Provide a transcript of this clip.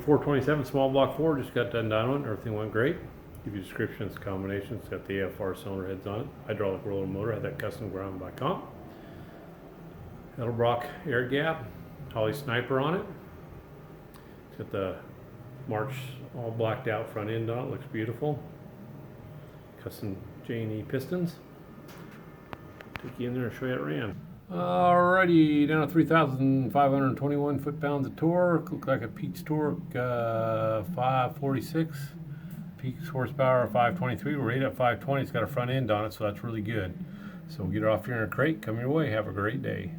427 small block 4, just got done dynoing. Everything went great. Give you descriptions, combinations. It's got the AFR cylinder heads on it. Hydraulic roller motor. Had that custom ground by comp. Edelbrock air gap. Holley Sniper on it. It's got the March all blacked out front end on it. Looks beautiful. Custom J&E Pistons. Take you in there and show you how it ran. Alrighty, down to 3,521 foot-pounds of torque. Look like a peak torque 546. Peak horsepower 523. We're rated at 520. It's got a front end on it, so that's really good. So we'll get it off here in a crate. Come your way. Have a great day.